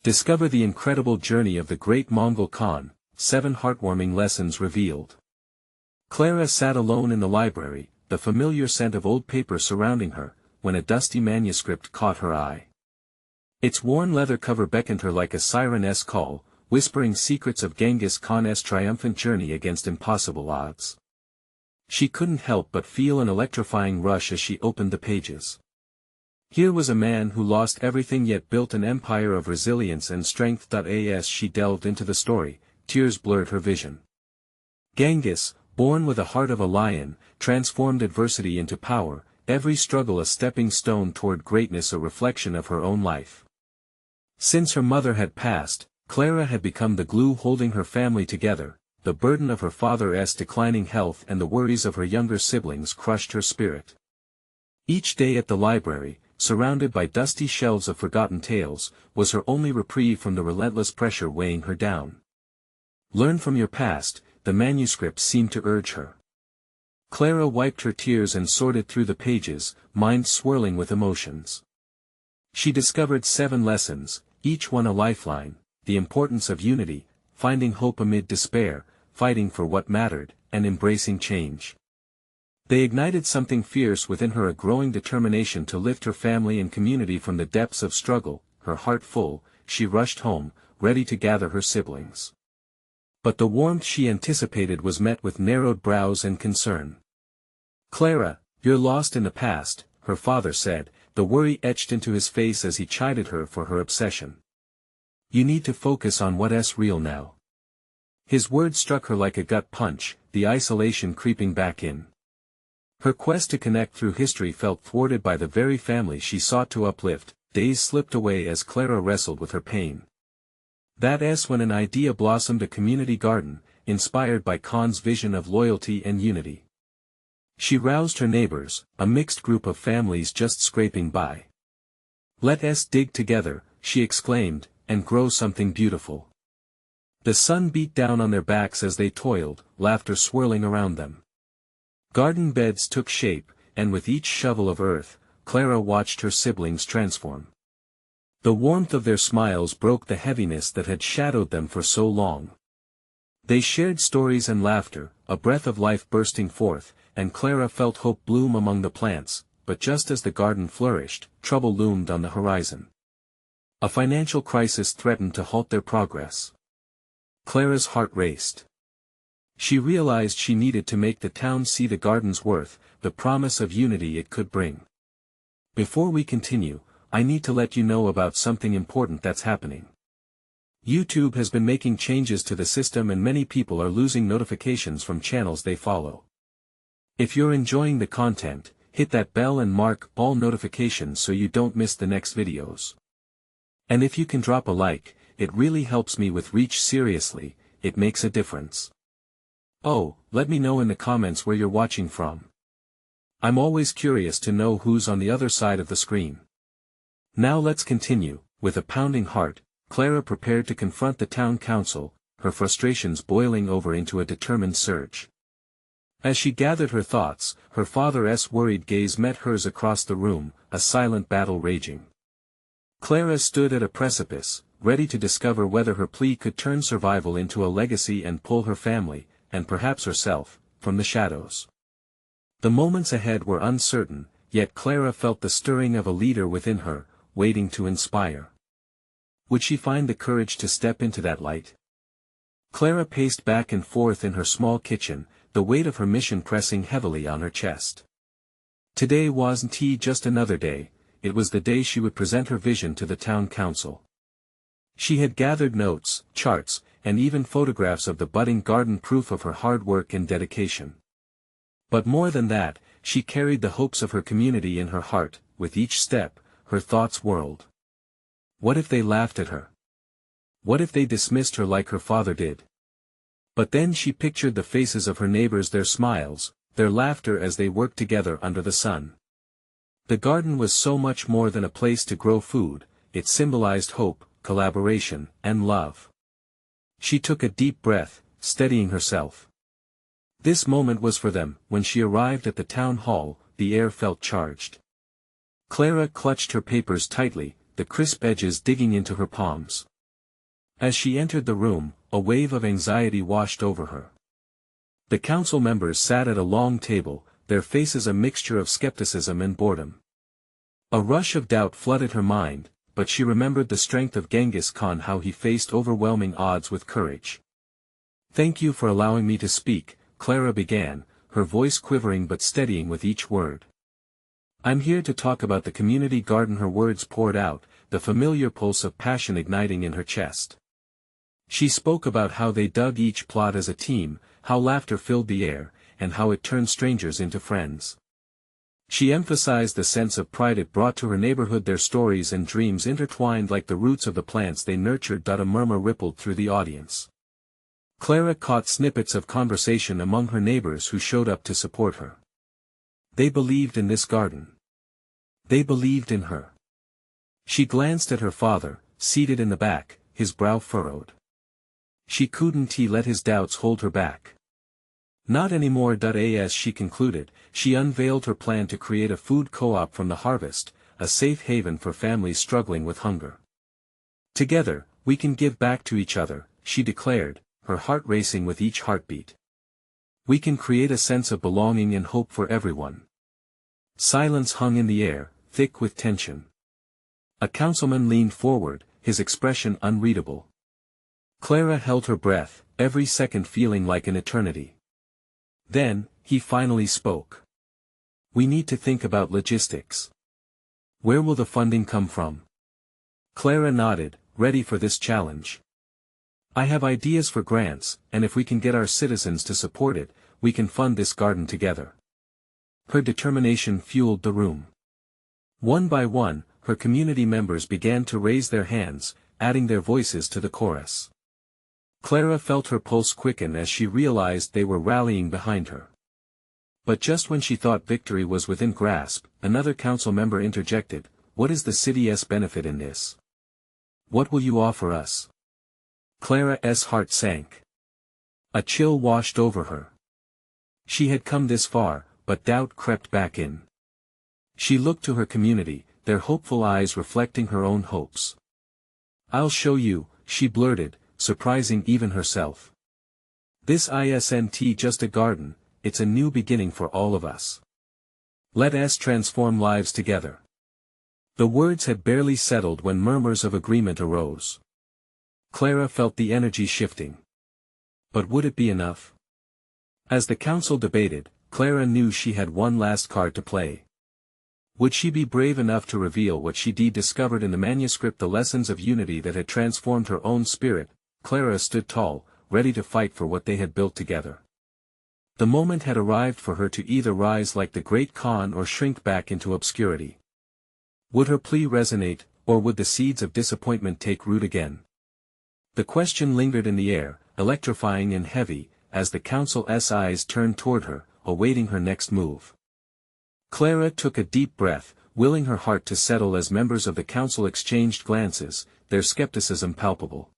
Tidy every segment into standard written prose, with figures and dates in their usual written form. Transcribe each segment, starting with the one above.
Discover the incredible journey of the great Mongol Khan, 7 heartwarming lessons revealed. Clara sat alone in the library, the familiar scent of old paper surrounding her, when a dusty manuscript caught her eye. Its worn leather cover beckoned her like a siren's call, whispering secrets of Genghis Khan's triumphant journey against impossible odds. She couldn't help but feel an electrifying rush as she opened the pages. Here was a man who lost everything yet built an empire of resilience and strength. As she delved into the story, tears blurred her vision. Genghis, born with a heart of a lion, transformed adversity into power, every struggle a stepping stone toward greatness, a reflection of her own life. Since her mother had passed, Clara had become the glue holding her family together. The burden of her father's declining health and the worries of her younger siblings crushed her spirit. Each day at the library, surrounded by dusty shelves of forgotten tales, was her only reprieve from the relentless pressure weighing her down. Learn from your past, the manuscript seemed to urge her. Clara wiped her tears and sorted through the pages, mind swirling with emotions. She discovered 7 lessons, each one a lifeline: the importance of unity, finding hope amid despair, fighting for what mattered, and embracing change. They ignited something fierce within her, a growing determination to lift her family and community from the depths of struggle. Her heart full, she rushed home, ready to gather her siblings. But the warmth she anticipated was met with narrowed brows and concern. "Clara, you're lost in the past," her father said, the worry etched into his face as he chided her for her obsession. "You need to focus on what's real now." His words struck her like a gut punch, the isolation creeping back in. Her quest to connect through history felt thwarted by the very family she sought to uplift. Days slipped away as Clara wrestled with her pain. That's when an idea blossomed: a community garden, inspired by Khan's vision of loyalty and unity. She roused her neighbors, a mixed group of families just scraping by. "Let's dig together," she exclaimed, "and grow something beautiful." The sun beat down on their backs as they toiled, laughter swirling around them. Garden beds took shape, and with each shovel of earth, Clara watched her siblings transform. The warmth of their smiles broke the heaviness that had shadowed them for so long. They shared stories and laughter, a breath of life bursting forth, and Clara felt hope bloom among the plants. But just as the garden flourished, trouble loomed on the horizon. A financial crisis threatened to halt their progress. Clara's heart raced. She realized she needed to make the town see the garden's worth, the promise of unity it could bring. Before we continue, I need to let you know about something important that's happening. YouTube has been making changes to the system and many people are losing notifications from channels they follow. If you're enjoying the content, hit that bell and mark all notifications so you don't miss the next videos. And if you can drop a like, it really helps me with reach. Seriously, it makes a difference. Oh, let me know in the comments where you're watching from. I'm always curious to know who's on the other side of the screen. Now let's continue. With a pounding heart, Clara prepared to confront the town council, her frustrations boiling over into a determined surge. As she gathered her thoughts, her father's worried gaze met hers across the room, a silent battle raging. Clara stood at a precipice, ready to discover whether her plea could turn survival into a legacy and pull her family, and perhaps herself, from the shadows. The moments ahead were uncertain, yet Clara felt the stirring of a leader within her, waiting to inspire. Would she find the courage to step into that light? Clara paced back and forth in her small kitchen, the weight of her mission pressing heavily on her chest. Today wasn't just another day, it was the day she would present her vision to the town council. She had gathered notes, charts, and even photographs of the budding garden, proof of her hard work and dedication. But more than that, she carried the hopes of her community in her heart. With each step, her thoughts whirled. What if they laughed at her? What if they dismissed her like her father did? But then she pictured the faces of her neighbors, their smiles, their laughter as they worked together under the sun. The garden was so much more than a place to grow food, it symbolized hope, collaboration, and love. She took a deep breath, steadying herself. This moment was for them. When she arrived at the town hall, the air felt charged. Clara clutched her papers tightly, the crisp edges digging into her palms. As she entered the room, a wave of anxiety washed over her. The council members sat at a long table, their faces a mixture of skepticism and boredom. A rush of doubt flooded her mind, but she remembered the strength of Genghis Khan, how he faced overwhelming odds with courage. "Thank you for allowing me to speak," Clara began, her voice quivering but steadying with each word. "I'm here to talk about the community garden." Her words poured out, the familiar pulse of passion igniting in her chest. She spoke about how they dug each plot as a team, how laughter filled the air, and how it turned strangers into friends. She emphasized the sense of pride it brought to her neighborhood, their stories and dreams intertwined like the roots of the plants they nurtured. A murmur rippled through the audience. Clara caught snippets of conversation among her neighbors who showed up to support her. They believed in this garden. They believed in her. She glanced at her father, seated in the back, his brow furrowed. She couldn't let his doubts hold her back. Not anymore. As she concluded, she unveiled her plan to create a food co-op from the harvest, a safe haven for families struggling with hunger. "Together, we can give back to each other," she declared, her heart racing with each heartbeat. "We can create a sense of belonging and hope for everyone." Silence hung in the air, thick with tension. A councilman leaned forward, his expression unreadable. Clara held her breath, every second feeling like an eternity. Then, he finally spoke. "We need to think about logistics. Where will the funding come from?" Clara nodded, ready for this challenge. "I have ideas for grants, and if we can get our citizens to support it, we can fund this garden together." Her determination fueled the room. One by one, her community members began to raise their hands, adding their voices to the chorus. Clara felt her pulse quicken as she realized they were rallying behind her. But just when she thought victory was within grasp, another council member interjected, "What is the city's benefit in this? What will you offer us?" Clara's heart sank. A chill washed over her. She had come this far, but doubt crept back in. She looked to her community, their hopeful eyes reflecting her own hopes. "I'll show you," she blurted, surprising even herself. "This isn't just a garden, it's a new beginning for all of us. Let us transform lives together." The words had barely settled when murmurs of agreement arose. Clara felt the energy shifting. But would it be enough? As the council debated, Clara knew she had one last card to play. Would she be brave enough to reveal what she'd discovered in the manuscript, the lessons of unity that had transformed her own spirit? Clara stood tall, ready to fight for what they had built together. The moment had arrived for her to either rise like the great Khan or shrink back into obscurity. Would her plea resonate, or would the seeds of disappointment take root again? The question lingered in the air, electrifying and heavy, as the council's eyes turned toward her, awaiting her next move. Clara took a deep breath, willing her heart to settle as members of the council exchanged glances, their skepticism palpable.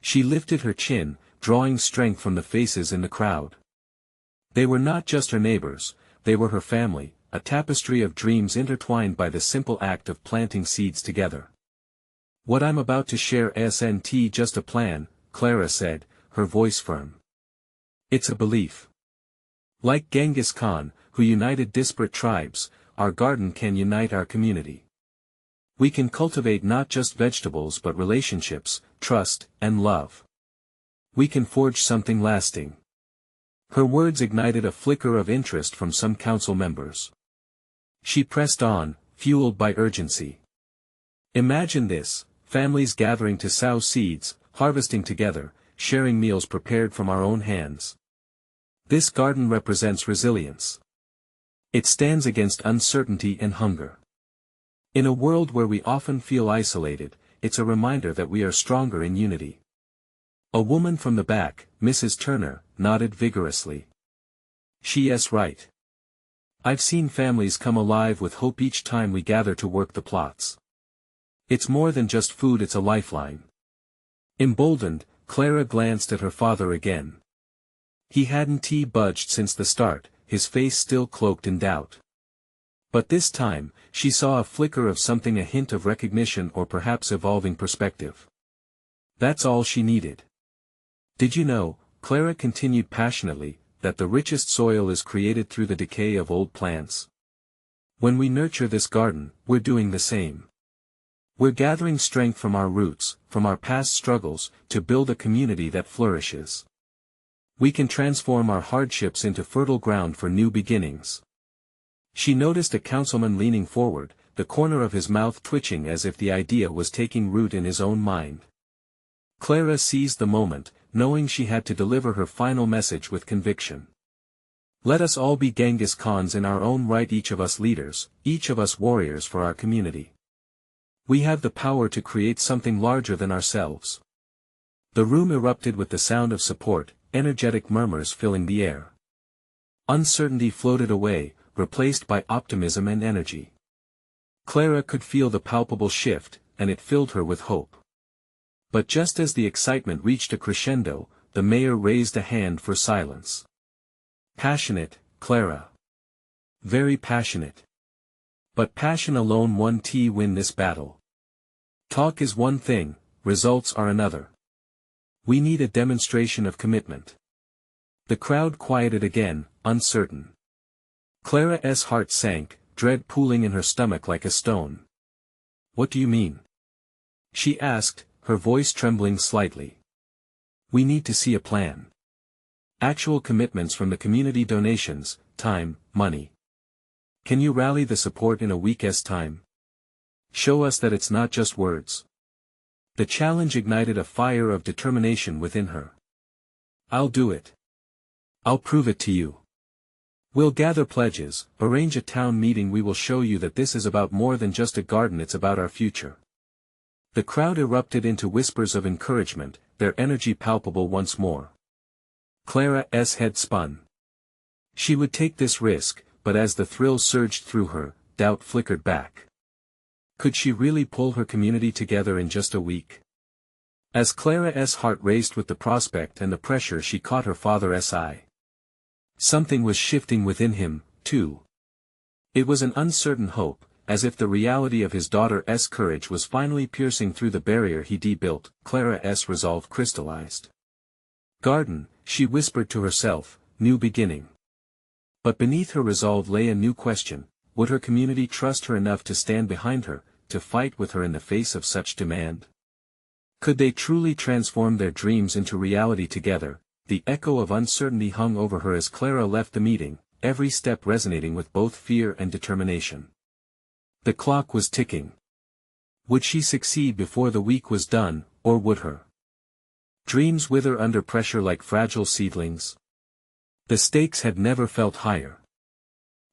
She lifted her chin, drawing strength from the faces in the crowd. They were not just her neighbors, they were her family, a tapestry of dreams intertwined by the simple act of planting seeds together. "What I'm about to share isn't just a plan," Clara said, her voice firm. "It's a belief. Like Genghis Khan, who united disparate tribes, our garden can unite our community. We can cultivate not just vegetables but relationships, trust, and love. We can forge something lasting." Her words ignited a flicker of interest from some council members. She pressed on, fueled by urgency. "Imagine this, families gathering to sow seeds, harvesting together, sharing meals prepared from our own hands. This garden represents resilience. It stands against uncertainty and hunger. In a world where we often feel isolated, it's a reminder that we are stronger in unity." A woman from the back, Mrs. Turner, nodded vigorously. "She's right. I've seen families come alive with hope each time we gather to work the plots. It's more than just food, it's a lifeline." Emboldened, Clara glanced at her father again. He hadn't budged since the start, his face still cloaked in doubt. But this time, she saw a flicker of something, a hint of recognition or perhaps evolving perspective. That's all she needed. Did you know, Clara continued passionately, that the richest soil is created through the decay of old plants? When we nurture this garden, we're doing the same. We're gathering strength from our roots, from our past struggles, to build a community that flourishes. We can transform our hardships into fertile ground for new beginnings. She noticed a councilman leaning forward, the corner of his mouth twitching as if the idea was taking root in his own mind. Clara seized the moment, knowing she had to deliver her final message with conviction. Let us all be Genghis Khans in our own right, each of us leaders, each of us warriors for our community. We have the power to create something larger than ourselves. The room erupted with the sound of support, energetic murmurs filling the air. Uncertainty floated away, replaced by optimism and energy. Clara could feel the palpable shift, and it filled her with hope. But just as the excitement reached a crescendo, the mayor raised a hand for silence. Passionate, Clara. Very passionate. But passion alone won't win this battle. Talk is one thing, results are another. We need a demonstration of commitment. The crowd quieted again, uncertain. Clara's heart sank, dread pooling in her stomach like a stone. What do you mean? She asked, her voice trembling slightly. We need to see a plan. Actual commitments from the community, donations, time, money. Can you rally the support in a week's time? Show us that it's not just words. The challenge ignited a fire of determination within her. I'll do it. I'll prove it to you. We'll gather pledges, arrange a town meeting. We will show you that this is about more than just a garden, it's about our future. The crowd erupted into whispers of encouragement, their energy palpable once more. Clara's head spun. She would take this risk, but as the thrill surged through her, doubt flickered back. Could she really pull her community together in just a week? As Clara's heart raced with the prospect and the pressure, she caught her father's eye. Something was shifting within him, too. It was an uncertain hope, as if the reality of his daughter's courage was finally piercing through the barrier he'd built. Clara's resolve crystallized. Garden, she whispered to herself, new beginning. But beneath her resolve lay a new question: would her community trust her enough to stand behind her, to fight with her in the face of such demand? Could they truly transform their dreams into reality together? The echo of uncertainty hung over her as Clara left the meeting, every step resonating with both fear and determination. The clock was ticking. Would she succeed before the week was done, or would her dreams wither under pressure like fragile seedlings? The stakes had never felt higher.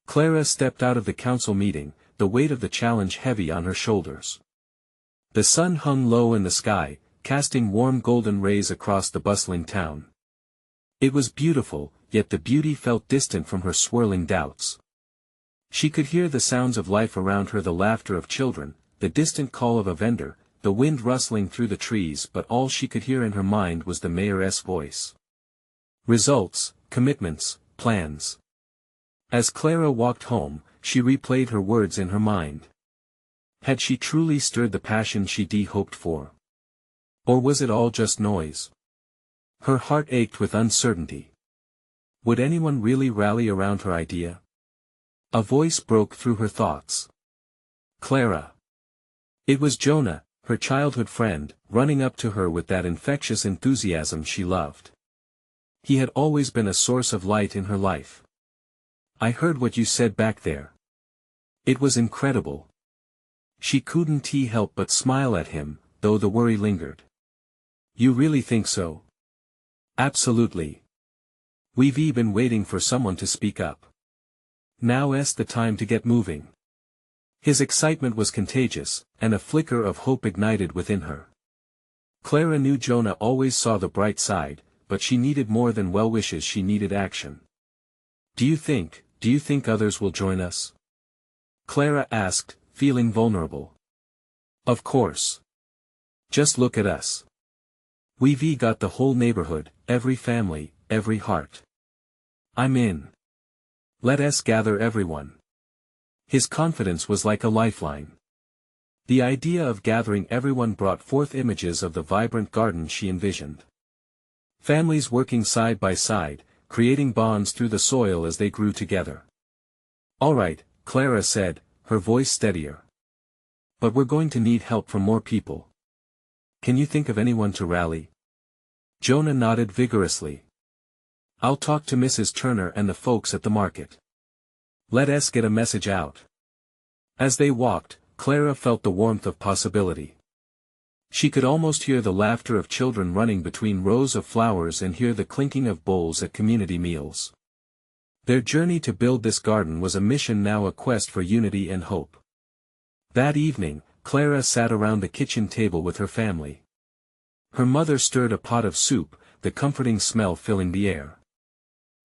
Clara stepped out of the council meeting, the weight of the challenge heavy on her shoulders. The sun hung low in the sky, casting warm golden rays across the bustling town. It was beautiful, yet the beauty felt distant from her swirling doubts. She could hear the sounds of life around her, the laughter of children, the distant call of a vendor, the wind rustling through the trees, but all she could hear in her mind was the mayor's voice. Results, commitments, plans. As Clara walked home, she replayed her words in her mind. Had she truly stirred the passion she'd hoped for? Or was it all just noise? Her heart ached with uncertainty. Would anyone really rally around her idea? A voice broke through her thoughts. Clara. It was Jonah, her childhood friend, running up to her with that infectious enthusiasm she loved. He had always been a source of light in her life. I heard what you said back there. It was incredible. She couldn't help but smile at him, though the worry lingered. You really think so? Absolutely. We've been waiting for someone to speak up. Now's the time to get moving. His excitement was contagious, and a flicker of hope ignited within her. Clara knew Jonah always saw the bright side, but she needed more than well wishes, she needed action. Do you think others will join us? Clara asked, feeling vulnerable. Of course. Just look at us. We've got the whole neighborhood, every family, every heart. I'm in. Let us gather everyone. His confidence was like a lifeline. The idea of gathering everyone brought forth images of the vibrant garden she envisioned. Families working side by side, creating bonds through the soil as they grew together. "All right," Clara said, her voice steadier. "But we're going to need help from more people. Can you think of anyone to rally?" Jonah nodded vigorously. "I'll talk to Mrs. Turner and the folks at the market. Let us get a message out." As they walked, Clara felt the warmth of possibility. She could almost hear the laughter of children running between rows of flowers and hear the clinking of bowls at community meals. Their journey to build this garden was a mission, now a quest for unity and hope. That evening, Clara sat around the kitchen table with her family. Her mother stirred a pot of soup, the comforting smell filling the air.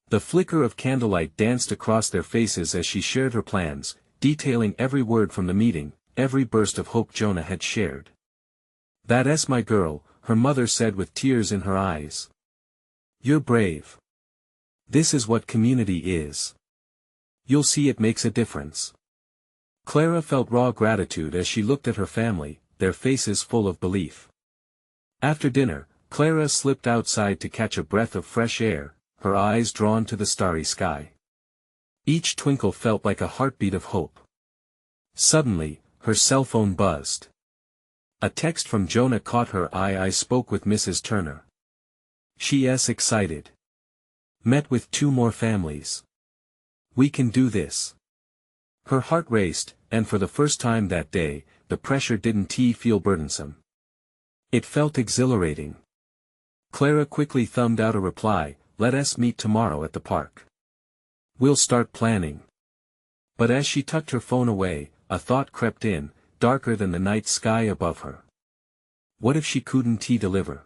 The flicker of candlelight danced across their faces as she shared her plans, detailing every word from the meeting, every burst of hope Jonah had shared. "That's my girl," her mother said with tears in her eyes. "You're brave. This is what community is. You'll see it makes a difference." Clara felt raw gratitude as she looked at her family, their faces full of belief. After dinner, Clara slipped outside to catch a breath of fresh air, her eyes drawn to the starry sky. Each twinkle felt like a heartbeat of hope. Suddenly, her cell phone buzzed. A text from Jonah caught her eye. "I spoke with Mrs. Turner. She's excited. Met with 2 more families. We can do this." Her heart raced, and for the first time that day, the pressure didn't feel burdensome. It felt exhilarating. Clara quickly thumbed out a reply, "Let us meet tomorrow at the park. We'll start planning." But as she tucked her phone away, a thought crept in, darker than the night sky above her. What if she couldn't deliver?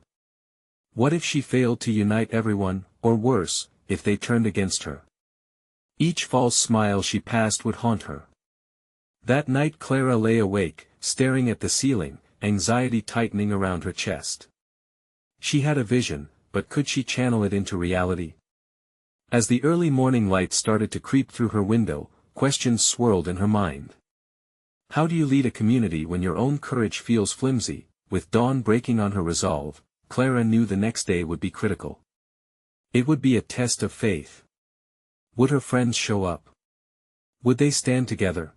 What if she failed to unite everyone, or worse, if they turned against her? Each false smile she passed would haunt her. That night Clara lay awake, staring at the ceiling, anxiety tightening around her chest. She had a vision, but could she channel it into reality? As the early morning light started to creep through her window, questions swirled in her mind. How do you lead a community when your own courage feels flimsy? With dawn breaking on her resolve, Clara knew the next day would be critical. It would be a test of faith. Would her friends show up? Would they stand together?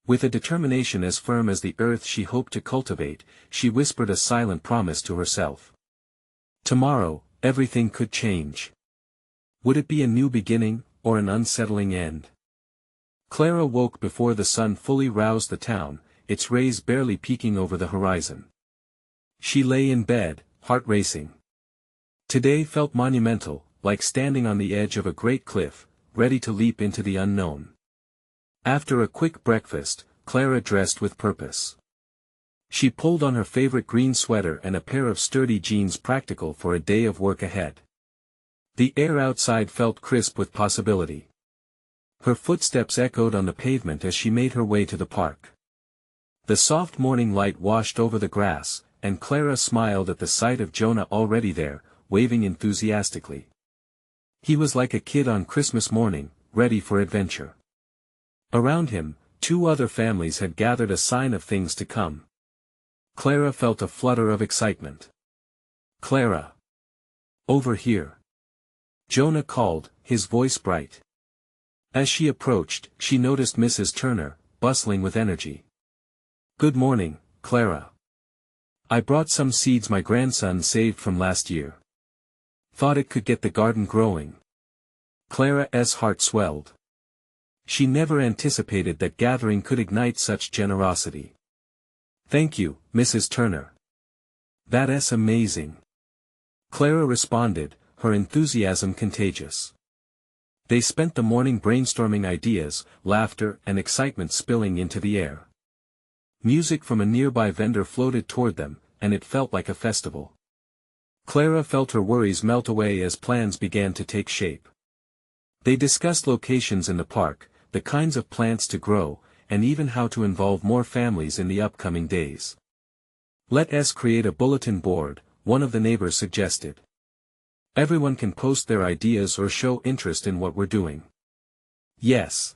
With a determination as firm as the earth she hoped to cultivate, she whispered a silent promise to herself. Tomorrow, everything could change. Would it be a new beginning, or an unsettling end? Clara woke before the sun fully roused the town, its rays barely peeking over the horizon. She lay in bed, heart racing. Today felt monumental, like standing on the edge of a great cliff, ready to leap into the unknown. After a quick breakfast, Clara dressed with purpose. She pulled on her favorite green sweater and a pair of sturdy jeans, practical for a day of work ahead. The air outside felt crisp with possibility. Her footsteps echoed on the pavement as she made her way to the park. The soft morning light washed over the grass, and Clara smiled at the sight of Jonah already there, waving enthusiastically. He was like a kid on Christmas morning, ready for adventure. Around him, 2 other families had gathered, a sign of things to come. Clara felt a flutter of excitement. "Clara! Over here!" Jonah called, his voice bright. As she approached, she noticed Mrs. Turner, bustling with energy. "Good morning, Clara. I brought some seeds my grandson saved from last year. Thought it could get the garden growing." Clara's heart swelled. She never anticipated that gathering could ignite such generosity. "Thank you, Mrs. Turner. That's amazing." Clara responded, her enthusiasm contagious. They spent the morning brainstorming ideas, laughter and excitement spilling into the air. Music from a nearby vendor floated toward them, and it felt like a festival. Clara felt her worries melt away as plans began to take shape. They discussed locations in the park, the kinds of plants to grow, and even how to involve more families in the upcoming days. "Let us create a bulletin board," one of the neighbors suggested. "Everyone can post their ideas or show interest in what we're doing." "Yes.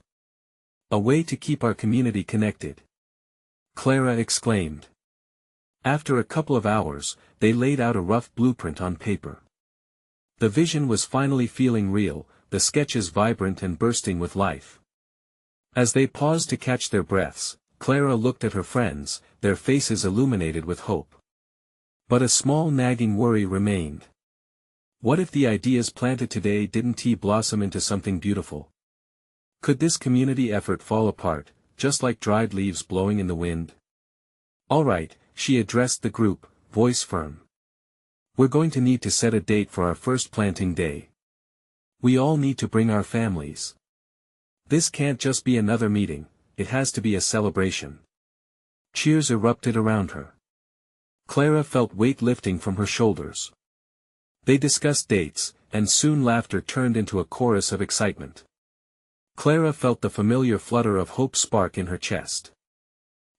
A way to keep our community connected." Clara exclaimed. After a couple of hours, they laid out a rough blueprint on paper. The vision was finally feeling real, the sketches vibrant and bursting with life. As they paused to catch their breaths, Clara looked at her friends, their faces illuminated with hope. But a small nagging worry remained. What if the ideas planted today didn't blossom into something beautiful? Could this community effort fall apart, just like dried leaves blowing in the wind? All right, she addressed the group, voice firm. We're going to need to set a date for our first planting day. We all need to bring our families. This can't just be another meeting, it has to be a celebration. Cheers erupted around her. Clara felt weight lifting from her shoulders. They discussed dates, and soon laughter turned into a chorus of excitement. Clara felt the familiar flutter of hope spark in her chest.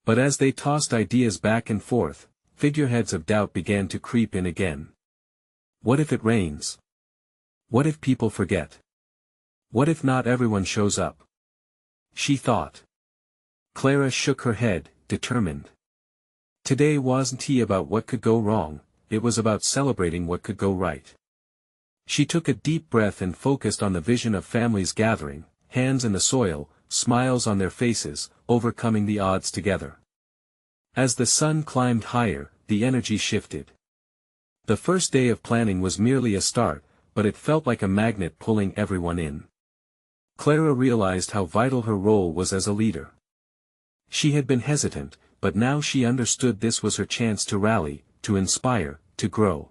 But as they tossed ideas back and forth, figureheads of doubt began to creep in again. What if it rains? What if people forget? What if not everyone shows up? She thought. Clara shook her head, determined. Today wasn't about what could go wrong, it was about celebrating what could go right. She took a deep breath and focused on the vision of families gathering, hands in the soil, smiles on their faces, overcoming the odds together. As the sun climbed higher, the energy shifted. The first day of planning was merely a start, but it felt like a magnet pulling everyone in. Clara realized how vital her role was as a leader. She had been hesitant, but now she understood this was her chance to rally, to inspire, to grow.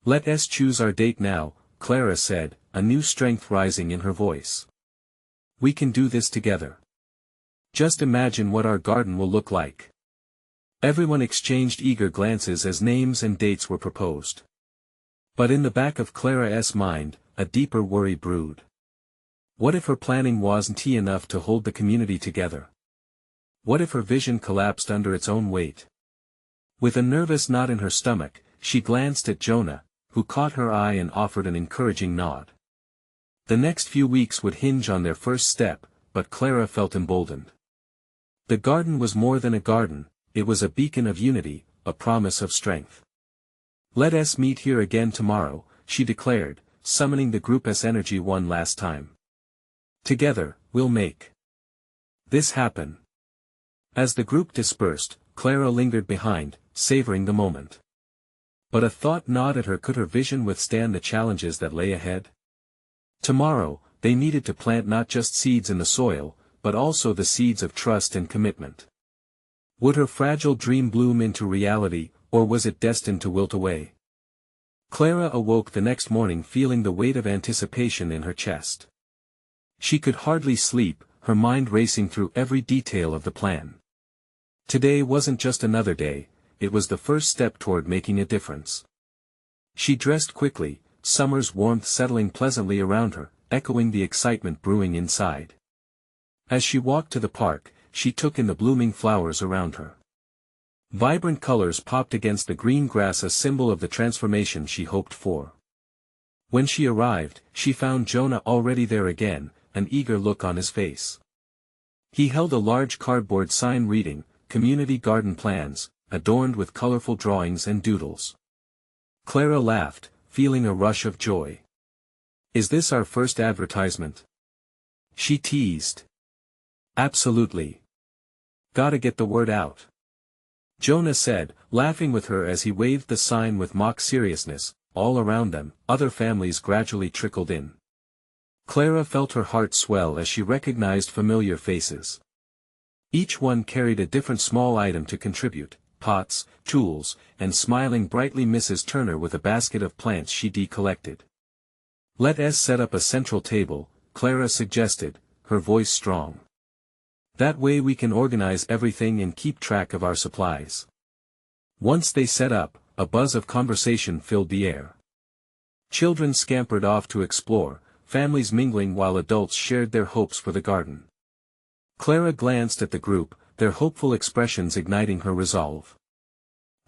Let us choose our date now, Clara said, a new strength rising in her voice. We can do this together. Just imagine what our garden will look like. Everyone exchanged eager glances as names and dates were proposed. But in the back of Clara's mind, a deeper worry brewed. What if her planning wasn't enough to hold the community together? What if her vision collapsed under its own weight? With a nervous knot in her stomach, she glanced at Jonah, who caught her eye and offered an encouraging nod. The next few weeks would hinge on their first step, but Clara felt emboldened. The garden was more than a garden, it was a beacon of unity, a promise of strength. Let us meet here again tomorrow, she declared, summoning the group's energy one last time. Together, we'll make this happen. As the group dispersed, Clara lingered behind, savoring the moment. But a thought gnawed at her. Could her vision withstand the challenges that lay ahead? Tomorrow, they needed to plant not just seeds in the soil, but also the seeds of trust and commitment. Would her fragile dream bloom into reality, or was it destined to wilt away? Clara awoke the next morning feeling the weight of anticipation in her chest. She could hardly sleep, her mind racing through every detail of the plan. Today wasn't just another day, it was the first step toward making a difference. She dressed quickly, summer's warmth settling pleasantly around her, echoing the excitement brewing inside. As she walked to the park, she took in the blooming flowers around her. Vibrant colors popped against the green grass, a symbol of the transformation she hoped for. When she arrived, she found Jonah already there again, an eager look on his face. He held a large cardboard sign reading, "Community Garden Plans," adorned with colorful drawings and doodles. Clara laughed, feeling a rush of joy. "Is this our first advertisement?" she teased. "Absolutely. Gotta get the word out," Jonah said, laughing with her as he waved the sign with mock seriousness. All around them, other families gradually trickled in. Clara felt her heart swell as she recognized familiar faces. Each one carried a different small item to contribute: pots, tools, and smiling brightly Mrs. Turner with a basket of plants she'd collected. "Let us set up a central table," Clara suggested, her voice strong. "That way we can organize everything and keep track of our supplies." Once they set up, a buzz of conversation filled the air. Children scampered off to explore, families mingling while adults shared their hopes for the garden. Clara glanced at the group, their hopeful expressions igniting her resolve.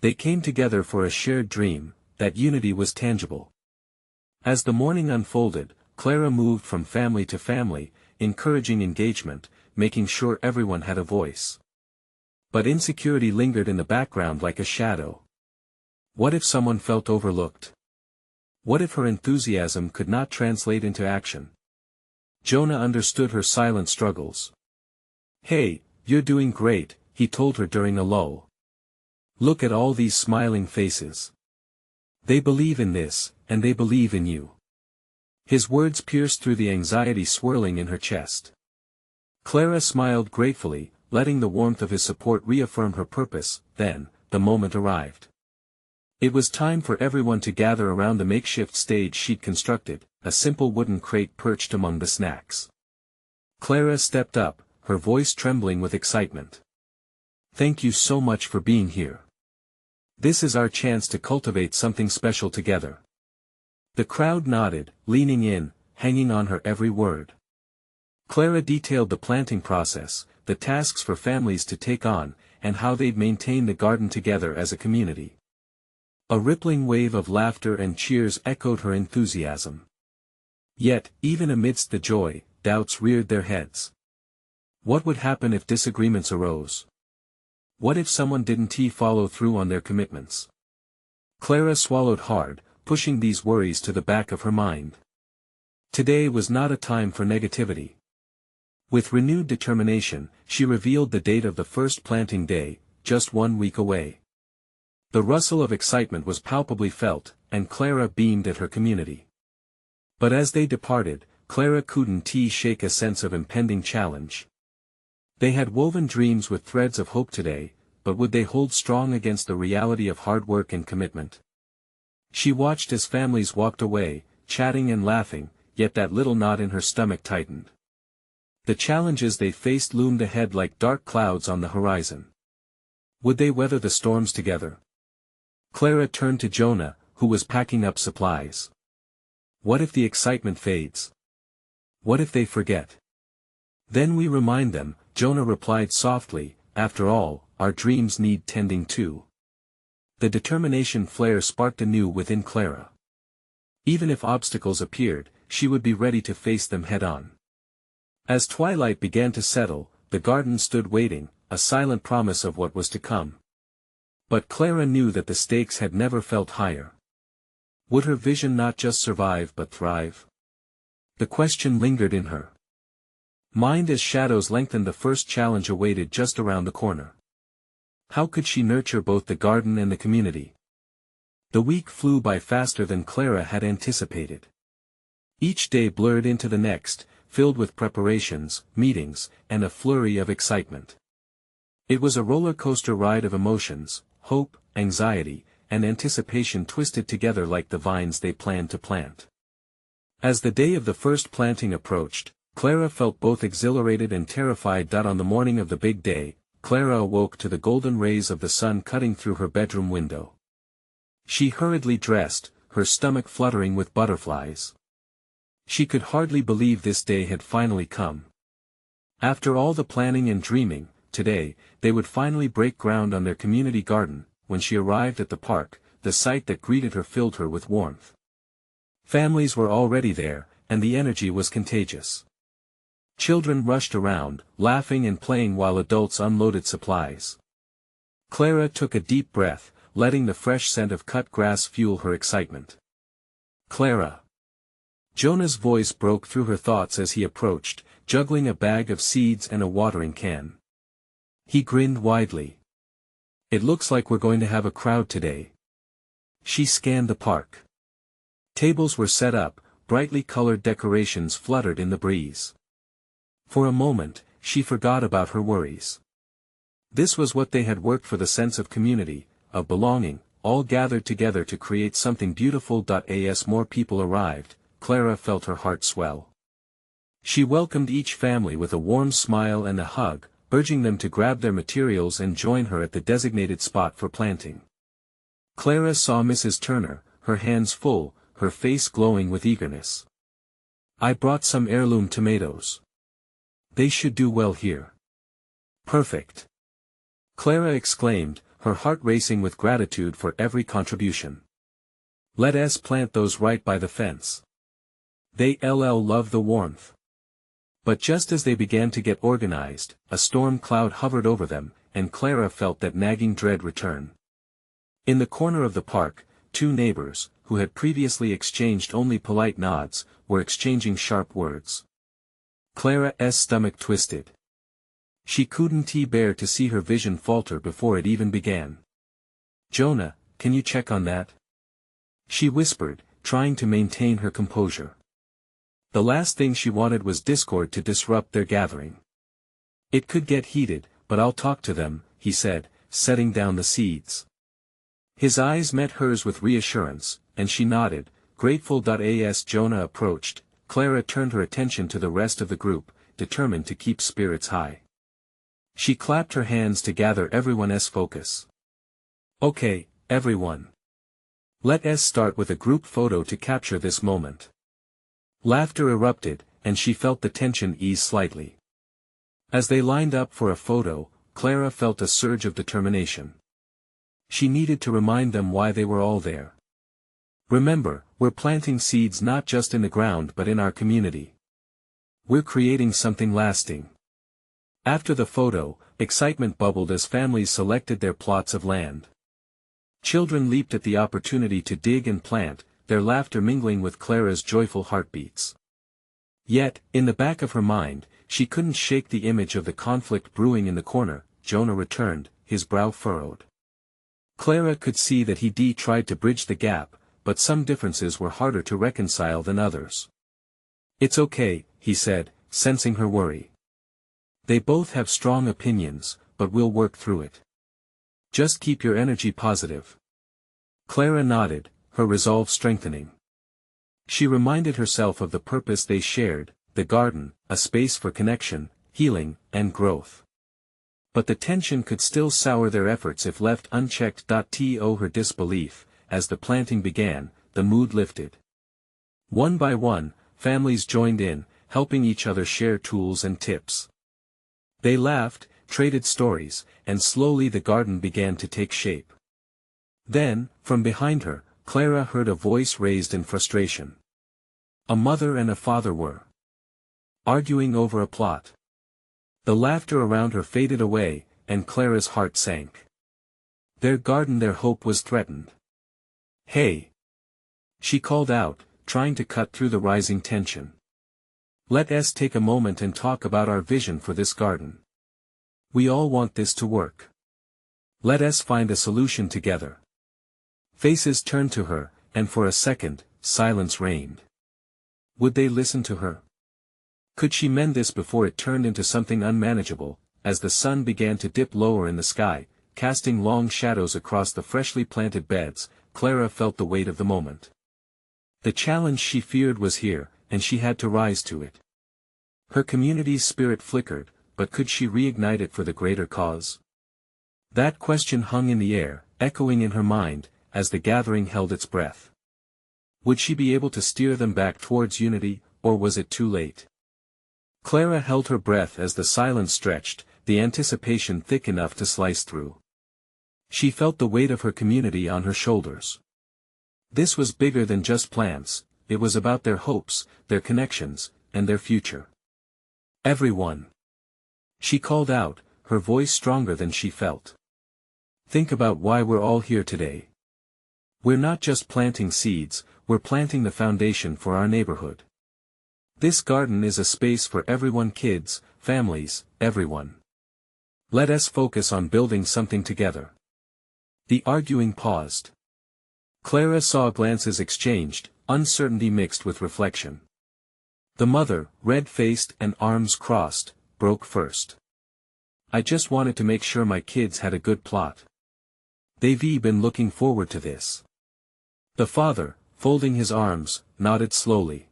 They came together for a shared dream, that unity was tangible. As the morning unfolded, Clara moved from family to family, encouraging engagement, making sure everyone had a voice. But insecurity lingered in the background like a shadow. What if someone felt overlooked? What if her enthusiasm could not translate into action? Jonah understood her silent struggles. "Hey, you're doing great," he told her during a lull. "Look at all these smiling faces. They believe in this, and they believe in you." His words pierced through the anxiety swirling in her chest. Clara smiled gratefully, letting the warmth of his support reaffirm her purpose. Then, the moment arrived. It was time for everyone to gather around the makeshift stage she'd constructed, a simple wooden crate perched among the snacks. Clara stepped up, her voice trembling with excitement. "Thank you so much for being here. This is our chance to cultivate something special together." The crowd nodded, leaning in, hanging on her every word. Clara detailed the planting process, the tasks for families to take on, and how they'd maintain the garden together as a community. A rippling wave of laughter and cheers echoed her enthusiasm. Yet, even amidst the joy, doubts reared their heads. What would happen if disagreements arose? What if someone didn't follow through on their commitments? Clara swallowed hard, pushing these worries to the back of her mind. Today was not a time for negativity. With renewed determination, she revealed the date of the first planting day, just 1 week away. The rustle of excitement was palpably felt, and Clara beamed at her community. But as they departed, Clara couldn't shake a sense of impending challenge. They had woven dreams with threads of hope today, but would they hold strong against the reality of hard work and commitment? She watched as families walked away, chatting and laughing, yet that little knot in her stomach tightened. The challenges they faced loomed ahead like dark clouds on the horizon. Would they weather the storms together? Clara turned to Jonah, who was packing up supplies. What if the excitement fades? What if they forget? Then we remind them, Jonah replied softly, after all, our dreams need tending too. The determination flare sparked anew within Clara. Even if obstacles appeared, she would be ready to face them head-on. As twilight began to settle, the garden stood waiting, a silent promise of what was to come. But Clara knew that the stakes had never felt higher. Would her vision not just survive but thrive? The question lingered in her mind as shadows lengthened. The first challenge awaited just around the corner. How could she nurture both the garden and the community? The week flew by faster than Clara had anticipated. Each day blurred into the next, filled with preparations, meetings, and a flurry of excitement. It was a roller coaster ride of emotions, hope, anxiety, and anticipation twisted together like the vines they planned to plant. As the day of the first planting approached, Clara felt both exhilarated and terrified. On the morning of the big day, Clara awoke to the golden rays of the sun cutting through her bedroom window. She hurriedly dressed, her stomach fluttering with butterflies. She could hardly believe this day had finally come. After all the planning and dreaming, today, they would finally break ground on their community garden. When she arrived at the park, the sight that greeted her filled her with warmth. Families were already there, and the energy was contagious. Children rushed around, laughing and playing while adults unloaded supplies. Clara took a deep breath, letting the fresh scent of cut grass fuel her excitement. "Clara." Jonah's voice broke through her thoughts as he approached, juggling a bag of seeds and a watering can. He grinned widely. "It looks like we're going to have a crowd today." She scanned the park. Tables were set up, brightly colored decorations fluttered in the breeze. For a moment, she forgot about her worries. This was what they had worked for, the sense of community, of belonging, all gathered together to create something beautiful. As more people arrived, Clara felt her heart swell. She welcomed each family with a warm smile and a hug, urging them to grab their materials and join her at the designated spot for planting. Clara saw Mrs. Turner, her hands full, her face glowing with eagerness. "I brought some heirloom tomatoes. They should do well here." "Perfect!" Clara exclaimed, her heart racing with gratitude for every contribution. "Let us plant those right by the fence. They'll love the warmth." But just as they began to get organized, a storm cloud hovered over them, and Clara felt that nagging dread return. In the corner of the park, two neighbors, who had previously exchanged only polite nods, were exchanging sharp words. Clara's stomach twisted. She couldn't bear to see her vision falter before it even began. "Jonah, can you check on that?" she whispered, trying to maintain her composure. The last thing she wanted was discord to disrupt their gathering. "It could get heated, but I'll talk to them," he said, setting down the seeds. His eyes met hers with reassurance, and she nodded, grateful. As Jonah approached, Clara turned her attention to the rest of the group, determined to keep spirits high. She clapped her hands to gather everyone's focus. "Okay, everyone. Let's start with a group photo to capture this moment." Laughter erupted, and she felt the tension ease slightly. As they lined up for a photo, Clara felt a surge of determination. She needed to remind them why they were all there. "Remember, we're planting seeds not just in the ground but in our community. We're creating something lasting." After the photo, excitement bubbled as families selected their plots of land. Children leaped at the opportunity to dig and plant, their laughter mingling with Clara's joyful heartbeats. Yet, in the back of her mind, she couldn't shake the image of the conflict brewing in the corner. Jonah returned, his brow furrowed. Clara could see that he tried to bridge the gap, but some differences were harder to reconcile than others. "It's okay," he said, sensing her worry. "They both have strong opinions, but we'll work through it. Just keep your energy positive." Clara nodded, her resolve strengthening. She reminded herself of the purpose they shared, the garden, a space for connection, healing, and growth. But the tension could still sour their efforts if left unchecked. To her disbelief, as the planting began, the mood lifted. One by one, families joined in, helping each other share tools and tips. They laughed, traded stories, and slowly the garden began to take shape. Then, from behind her, Clara heard a voice raised in frustration. A mother and a father were arguing over a plot. The laughter around her faded away, and Clara's heart sank. Their garden, their hope was threatened. "Hey!" she called out, trying to cut through the rising tension. "Let's take a moment and talk about our vision for this garden. We all want this to work. Let's find a solution together." Faces turned to her, and for a second, silence reigned. Would they listen to her? Could she mend this before it turned into something unmanageable? As the sun began to dip lower in the sky, casting long shadows across the freshly planted beds, Clara felt the weight of the moment. The challenge she feared was here, and she had to rise to it. Her community's spirit flickered, but could she reignite it for the greater cause? That question hung in the air, echoing in her mind, as the gathering held its breath. Would she be able to steer them back towards unity, or was it too late? Clara held her breath as the silence stretched, the anticipation thick enough to slice through. She felt the weight of her community on her shoulders. This was bigger than just plants, it was about their hopes, their connections, and their future. "Everyone!" she called out, her voice stronger than she felt. "Think about why we're all here today. We're not just planting seeds, we're planting the foundation for our neighborhood. This garden is a space for everyone, kids, families, everyone. Let us focus on building something together." The arguing paused. Clara saw glances exchanged, uncertainty mixed with reflection. The mother, red-faced and arms crossed, broke first. "I just wanted to make sure my kids had a good plot. They've been looking forward to this." The father, folding his arms, nodded slowly.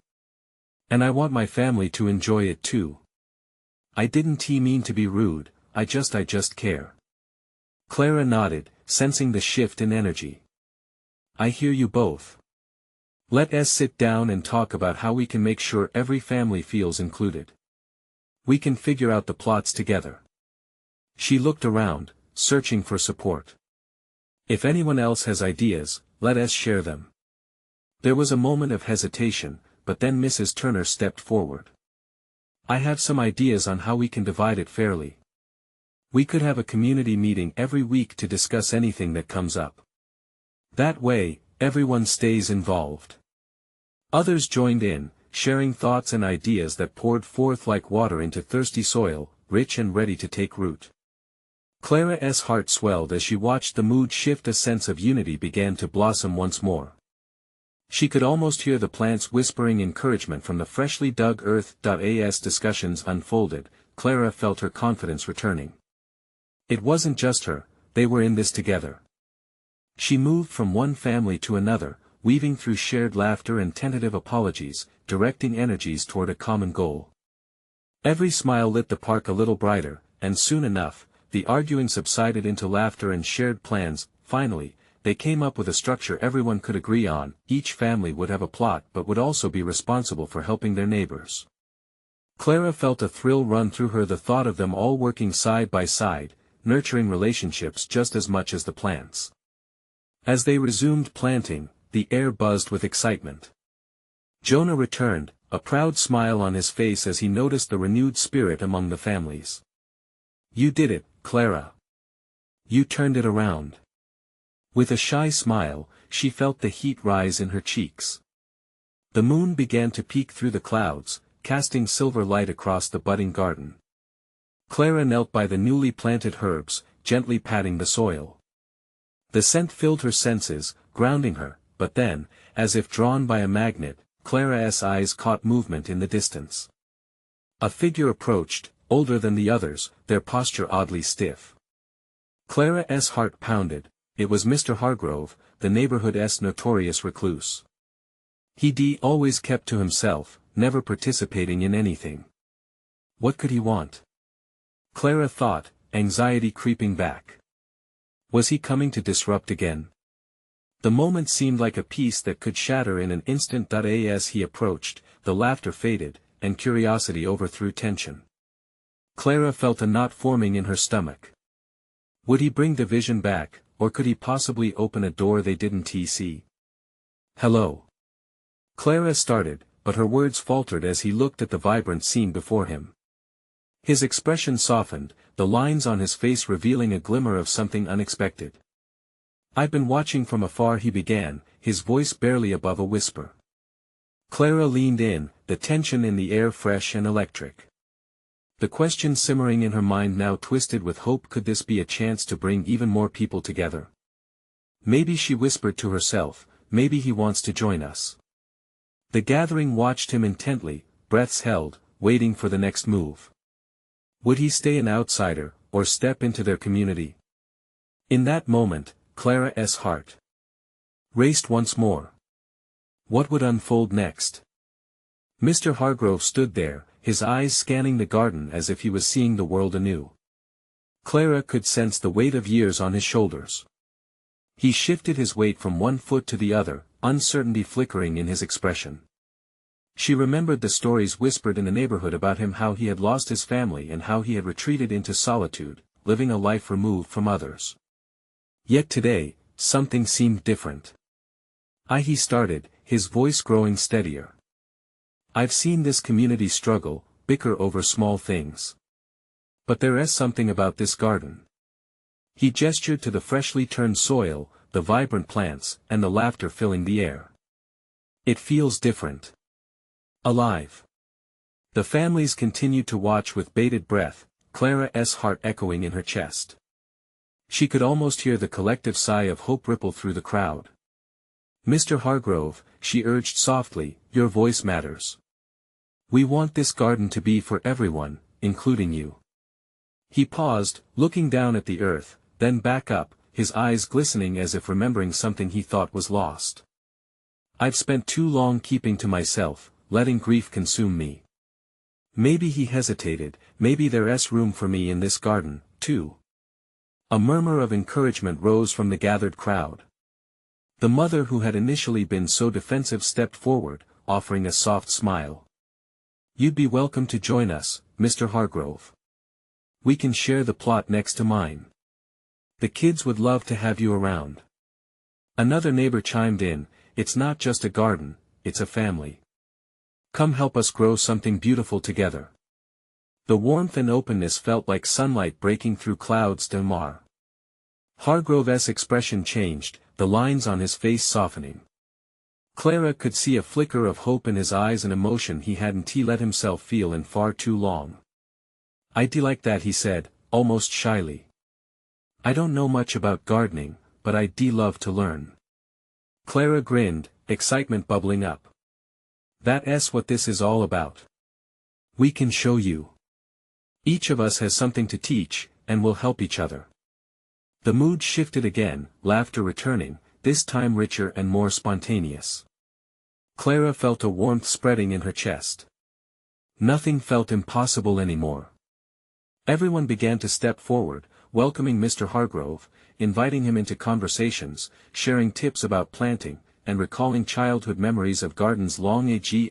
"And I want my family to enjoy it too. I didn't mean to be rude, I just care." Clara nodded, sensing the shift in energy. "I hear you both. Let's sit down and talk about how we can make sure every family feels included. We can figure out the plots together." She looked around, searching for support. "If anyone else has ideas, let us share them." There was a moment of hesitation, but then Mrs. Turner stepped forward. "I have some ideas on how we can divide it fairly." We could have a community meeting every week to discuss anything that comes up. That way, everyone stays involved. Others joined in, sharing thoughts and ideas that poured forth like water into thirsty soil, rich and ready to take root. Clara's heart swelled as she watched the mood shift. A sense of unity began to blossom once more. She could almost hear the plants whispering encouragement from the freshly dug earth. As discussions unfolded, Clara felt her confidence returning. It wasn't just her, they were in this together. She moved from one family to another, weaving through shared laughter and tentative apologies, directing energies toward a common goal. Every smile lit the park a little brighter, and soon enough, the arguing subsided into laughter and shared plans. Finally, they came up with a structure everyone could agree on. Each family would have a plot but would also be responsible for helping their neighbors. Clara felt a thrill run through her, the thought of them all working side by side, nurturing relationships just as much as the plants. As they resumed planting, the air buzzed with excitement. Jonah returned, a proud smile on his face as he noticed the renewed spirit among the families. "You did it, Clara. You turned it around." With a shy smile, she felt the heat rise in her cheeks. The moon began to peek through the clouds, casting silver light across the budding garden. Clara knelt by the newly planted herbs, gently patting the soil. The scent filled her senses, grounding her, but then, as if drawn by a magnet, Clara's eyes caught movement in the distance. A figure approached, older than the others, their posture oddly stiff. Clara's heart pounded. It was Mr. Hargrove, the neighborhood's notorious recluse. He always kept to himself, never participating in anything. What could he want? Clara thought, anxiety creeping back. Was he coming to disrupt again? The moment seemed like a piece that could shatter in an instant. As he approached, the laughter faded, and curiosity overthrew tension. Clara felt a knot forming in her stomach. Would he bring division back, or could he possibly open a door they didn't see? "Hello." Clara started, but her words faltered as he looked at the vibrant scene before him. His expression softened, the lines on his face revealing a glimmer of something unexpected. "I've been watching from afar," he began, his voice barely above a whisper. Clara leaned in, the tension in the air fresh and electric. The question simmering in her mind now twisted with hope. Could this be a chance to bring even more people together? Maybe, she whispered to herself, maybe he wants to join us. The gathering watched him intently, breaths held, waiting for the next move. Would he stay an outsider, or step into their community? In that moment, Clara's heart raced once more. What would unfold next? Mr. Hargrove stood there, his eyes scanning the garden as if he was seeing the world anew. Clara could sense the weight of years on his shoulders. He shifted his weight from one foot to the other, uncertainty flickering in his expression. She remembered the stories whispered in the neighborhood about him, how he had lost his family and how he had retreated into solitude, living a life removed from others. Yet today, something seemed different. He started, his voice growing steadier. "I've seen this community struggle, bicker over small things. But there is something about this garden." He gestured to the freshly turned soil, the vibrant plants, and the laughter filling the air. "It feels different. Alive." The families continued to watch with bated breath, Clara's heart echoing in her chest. She could almost hear the collective sigh of hope ripple through the crowd. "Mr. Hargrove," she urged softly, "your voice matters. We want this garden to be for everyone, including you." He paused, looking down at the earth, then back up, his eyes glistening as if remembering something he thought was lost. "I've spent too long keeping to myself, letting grief consume me. Maybe," he hesitated, "maybe there's room for me in this garden, too." A murmur of encouragement rose from the gathered crowd. The mother who had initially been so defensive stepped forward, offering a soft smile. "You'd be welcome to join us, Mr. Hargrove. We can share the plot next to mine. The kids would love to have you around." Another neighbor chimed in, "It's not just a garden, it's a family. Come help us grow something beautiful together." The warmth and openness felt like sunlight breaking through clouds de mar. Hargrove's expression changed, the lines on his face softening. Clara could see a flicker of hope in his eyes, an emotion he hadn't let himself feel in far too long. "I'd like that," he said, almost shyly. "I don't know much about gardening, but I'd love to learn." Clara grinned, excitement bubbling up. "That's what this is all about. We can show you. Each of us has something to teach, and we'll help each other." The mood shifted again, laughter returning, this time richer and more spontaneous. Clara felt a warmth spreading in her chest. Nothing felt impossible anymore. Everyone began to step forward, welcoming Mr. Hargrove, inviting him into conversations, sharing tips about planting, and recalling childhood memories of gardens long ago.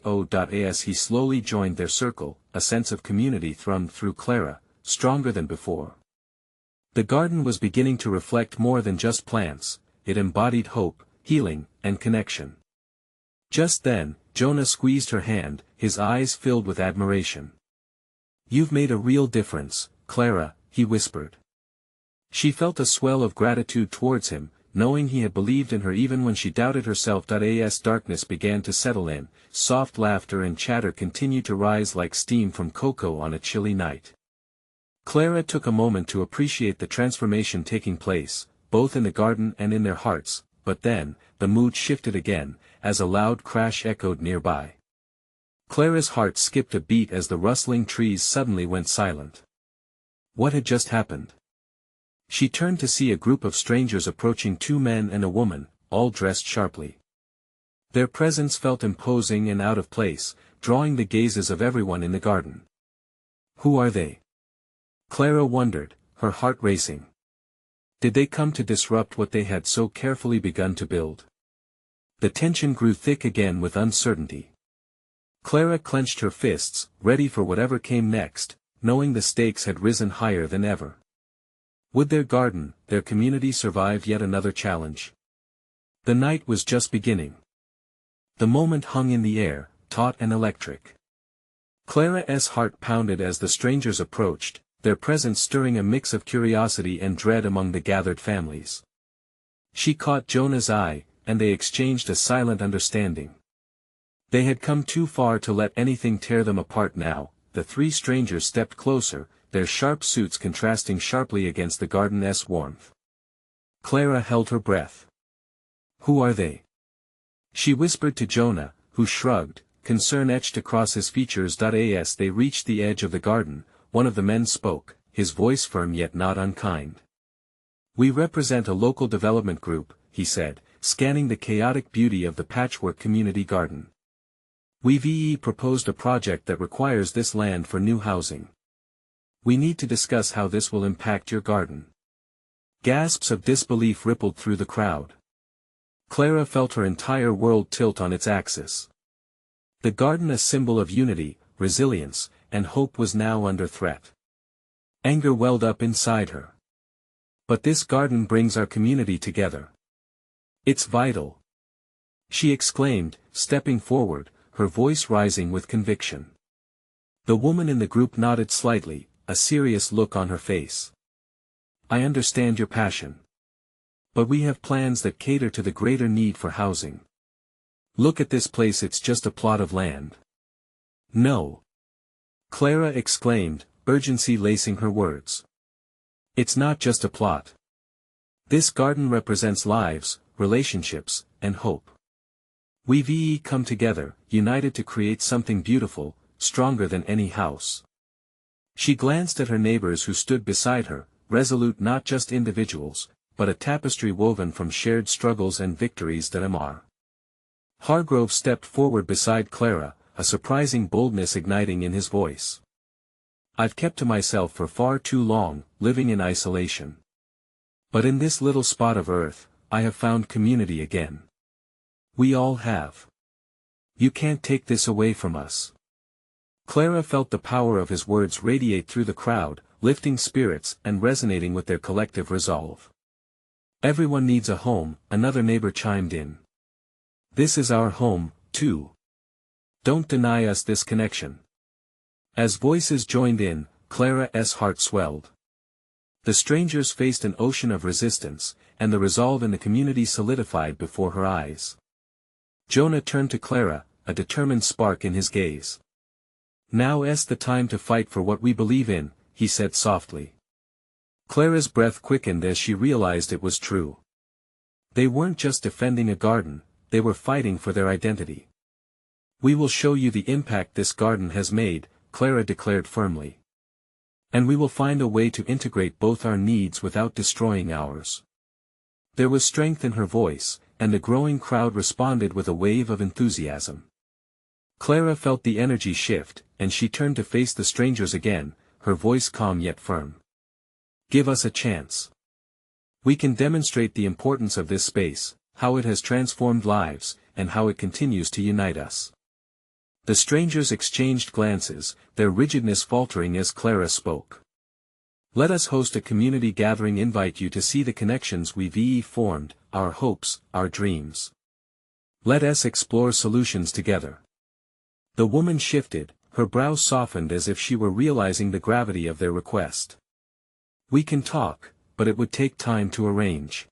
As he slowly joined their circle, a sense of community thrummed through Clara, stronger than before. The garden was beginning to reflect more than just plants, it embodied hope, healing, and connection. Just then, Jonah squeezed her hand, his eyes filled with admiration. "You've made a real difference, Clara," he whispered. She felt a swell of gratitude towards him, knowing he had believed in her even when she doubted herself. As darkness began to settle in, soft laughter and chatter continued to rise like steam from cocoa on a chilly night. Clara took a moment to appreciate the transformation taking place, both in the garden and in their hearts, but then, the mood shifted again, as a loud crash echoed nearby. Clara's heart skipped a beat as the rustling trees suddenly went silent. What had just happened? She turned to see a group of strangers approaching, 2 men and a woman, all dressed sharply. Their presence felt imposing and out of place, drawing the gazes of everyone in the garden. Who are they? Clara wondered, her heart racing. Did they come to disrupt what they had so carefully begun to build? The tension grew thick again with uncertainty. Clara clenched her fists, ready for whatever came next, knowing the stakes had risen higher than ever. Would their garden, their community survive yet another challenge? The night was just beginning. The moment hung in the air, taut and electric. Clara's heart pounded as the strangers approached, their presence stirring a mix of curiosity and dread among the gathered families. She caught Jonah's eye, and they exchanged a silent understanding. They had come too far to let anything tear them apart now. The 3 strangers stepped closer, their sharp suits contrasting sharply against the garden's warmth. Clara held her breath. "Who are they?" she whispered to Jonah, who shrugged, concern etched across his features. As they reached the edge of the garden, one of the men spoke, his voice firm yet not unkind. "We represent a local development group," he said, scanning the chaotic beauty of the patchwork community garden. "We've proposed a project that requires this land for new housing. We need to discuss how this will impact your garden." Gasps of disbelief rippled through the crowd. Clara felt her entire world tilt on its axis. The garden, a symbol of unity, resilience, and hope, was now under threat. Anger welled up inside her. "But this garden brings our community together. It's vital," she exclaimed, stepping forward, her voice rising with conviction. The woman in the group nodded slightly, a serious look on her face. "I understand your passion. But we have plans that cater to the greater need for housing. Look at this place, it's just a plot of land." "No!" Clara exclaimed, urgency lacing her words. "It's not just a plot. This garden represents lives, relationships, and hope. We've come together, united to create something beautiful, stronger than any house." She glanced at her neighbors who stood beside her, resolute, not just individuals, but a tapestry woven from shared struggles and victories. Hargrove stepped forward beside Clara, a surprising boldness igniting in his voice. "I've kept to myself for far too long, living in isolation. But in this little spot of earth, I have found community again. We all have. You can't take this away from us." Clara felt the power of his words radiate through the crowd, lifting spirits and resonating with their collective resolve. "Everyone needs a home," another neighbor chimed in. "This is our home, too. Don't deny us this connection." As voices joined in, Clara's heart swelled. The strangers faced an ocean of resistance, and the resolve in the community solidified before her eyes. Jonah turned to Clara, a determined spark in his gaze. "Now's the time to fight for what we believe in," he said softly. Clara's breath quickened as she realized it was true. They weren't just defending a garden, they were fighting for their identity. "We will show you the impact this garden has made," Clara declared firmly. "And we will find a way to integrate both our needs without destroying ours." There was strength in her voice, and the growing crowd responded with a wave of enthusiasm. Clara felt the energy shift, and she turned to face the strangers again, her voice calm yet firm. "Give us a chance. We can demonstrate the importance of this space, how it has transformed lives, and how it continues to unite us." The strangers exchanged glances, their rigidness faltering as Clara spoke. "Let us host a community gathering, invite you to see the connections we've formed, our hopes, our dreams. Let us explore solutions together." The woman shifted, her brows softened as if she were realizing the gravity of their request. "We can talk, but it would take time to arrange."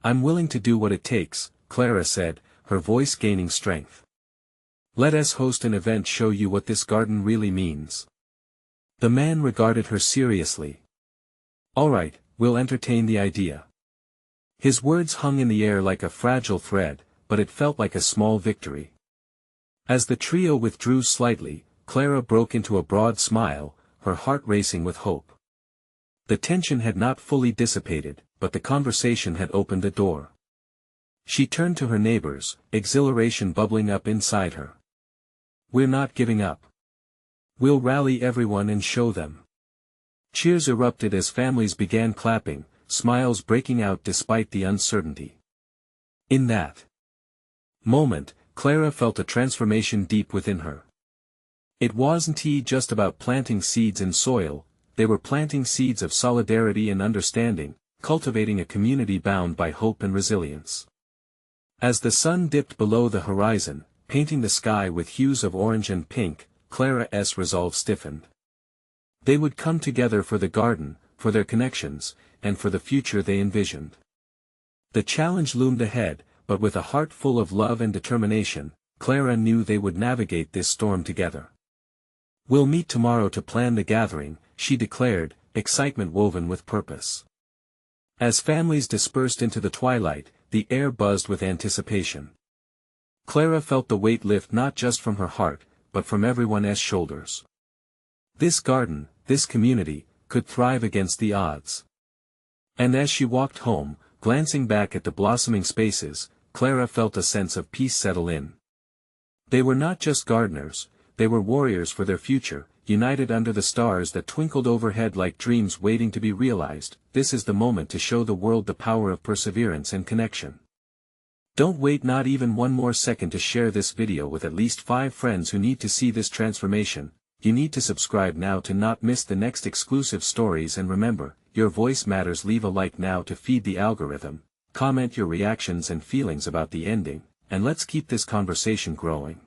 "I'm willing to do what it takes," Clara said, her voice gaining strength. "Let us host an event, show you what this garden really means." The man regarded her seriously. "All right, we'll entertain the idea." His words hung in the air like a fragile thread, but it felt like a small victory. As the trio withdrew slightly, Clara broke into a broad smile, her heart racing with hope. The tension had not fully dissipated, but the conversation had opened a door. She turned to her neighbors, exhilaration bubbling up inside her. "We're not giving up. We'll rally everyone and show them." Cheers erupted as families began clapping, smiles breaking out despite the uncertainty. In that moment, Clara felt a transformation deep within her. It wasn't just about planting seeds in soil, they were planting seeds of solidarity and understanding, cultivating a community bound by hope and resilience. As the sun dipped below the horizon, painting the sky with hues of orange and pink, Clara's resolve stiffened. They would come together for the garden, for their connections, and for the future they envisioned. The challenge loomed ahead, but with a heart full of love and determination, Clara knew they would navigate this storm together. "We'll meet tomorrow to plan the gathering," she declared, excitement woven with purpose. As families dispersed into the twilight, the air buzzed with anticipation. Clara felt the weight lift not just from her heart, but from everyone's shoulders. This garden, this community, could thrive against the odds. And as she walked home, glancing back at the blossoming spaces, Clara felt a sense of peace settle in. They were not just gardeners, they were warriors for their future, united under the stars that twinkled overhead like dreams waiting to be realized. This is the moment to show the world the power of perseverance and connection. Don't wait not even one more second to share this video with at least 5 friends who need to see this transformation. You need to subscribe now to not miss the next exclusive stories, and remember, your voice matters. Leave a like now to feed the algorithm, comment your reactions and feelings about the ending, and let's keep this conversation growing.